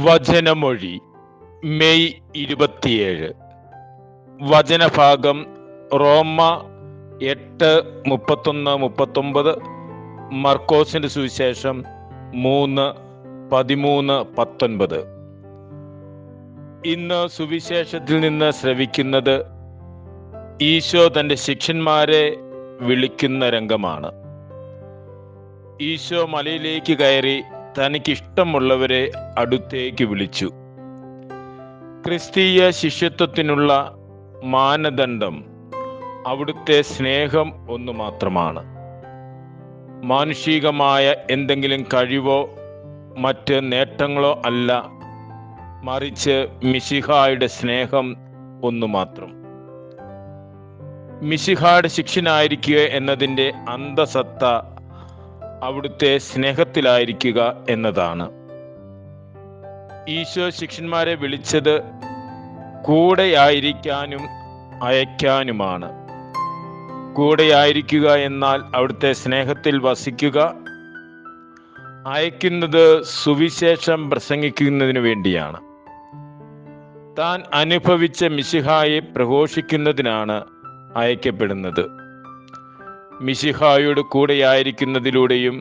വചനമൊഴി May 27. വചനഭാഗം റോമ 8:31-39, മർക്കോസിന്റെ സുവിശേഷം 3:13-19. ഇന്ന് സുവിശേഷത്തിൽ നിന്ന് ശ്രവിക്കുന്നത് ഈശോ തൻ്റെ ശിഷ്യന്മാരെ വിളിക്കുന്ന രംഗമാണ്. ഈശോ മലയിലേക്ക് കയറി തനിക്കിഷ്ടമുള്ളവരെ അടുത്തേക്ക് വിളിച്ചു. ക്രിസ്തീയ ശിഷ്യത്വത്തിനുള്ള മാനദണ്ഡം അവിടുത്തെ സ്നേഹം ഒന്നു മാത്രമാണ്. മാനുഷികമായ എന്തെങ്കിലും കഴിവോ മറ്റ് നേട്ടങ്ങളോ അല്ല, മറിച്ച് മിശിഹായുടെ സ്നേഹം ഒന്നു മാത്രം. മിശിഹായുടെ ശിഷ്യനായിരിക്കുക എന്നതിൻ്റെ അന്തസത്ത അവിടുത്തെ സ്നേഹത്തിലായിരിക്കുക എന്നതാണ്. ഈശോ ശിഷ്യന്മാരെ വിളിച്ചത് കൂടെയായിരിക്കാനും അയക്കാനുമാണ്. കൂടെയായിരിക്കുക എന്നാൽ അവിടുത്തെ സ്നേഹത്തിൽ വസിക്കുക, അയക്കുന്നത് സുവിശേഷം പ്രസംഗിക്കുന്നതിനു വേണ്ടിയാണ്. താൻ അനുഭവിച്ച മിശിഹായെ പ്രഘോഷിക്കുന്നതിനാണ് അയക്കപ്പെടുന്നത്. മിശിഹായോട് കൂടെയായിരിക്കുന്നതിലൂടെയും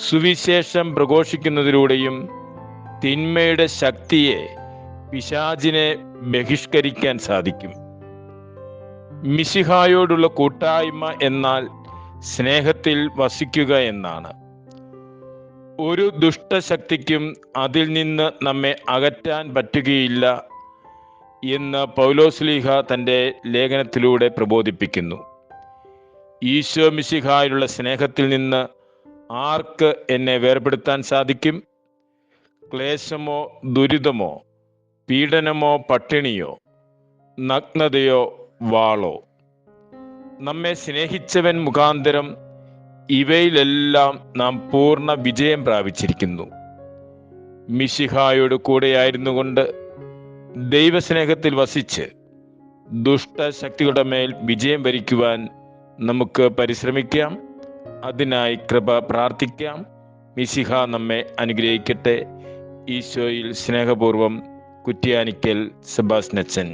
സുവിശേഷം പ്രഘോഷിക്കുന്നതിലൂടെയും തിന്മയുടെ ശക്തിയെ, പിശാചിനെ ബഹിഷ്കരിക്കാൻ സാധിക്കും. മിശിഹായോടുള്ള കൂട്ടായ്മ എന്നാൽ സ്നേഹത്തിൽ വസിക്കുക എന്നാണ്. ഒരു ദുഷ്ടശക്തിക്കും അതിൽ നിന്ന് നമ്മെ അകറ്റാൻ പറ്റുകയില്ല എന്ന് പൗലോസ്ലീഹ തൻ്റെ ലേഖനത്തിലൂടെ പ്രബോധിപ്പിക്കുന്നു. ഈശോ മിശിഹായിലുള്ള സ്നേഹത്തിൽ നിന്ന് ആർക്ക് എന്നെ വേർപെടുത്താൻ സാധിക്കും? ക്ലേശമോ, ദുരിതമോ, പീഡനമോ, പട്ടിണിയോ, നഗ്നതയോ, വാളോ? നമ്മെ സ്നേഹിച്ചവൻ മുഖാന്തരം ഇവയിലെല്ലാം നാം പൂർണ്ണ വിജയം പ്രാപിച്ചിരിക്കുന്നു. മിശിഹായോട് കൂടെയായിരുന്നു കൊണ്ട് ദൈവസ്നേഹത്തിൽ വസിച്ച് ദുഷ്ടശക്തികളുടെ മേൽ വിജയം വരിക്കുവാൻ നമുക്ക് പരിശ്രമിക്കാം. അതിനായി കൃപ പ്രാർത്ഥിക്കാം. മിശിഹ നമ്മെ അനുഗ്രഹിക്കട്ടെ. ഈശോയിൽ സ്നേഹപൂർവം, കുറ്റ്യാനിക്കൽ സെബാസ്റ്റ്യൻ.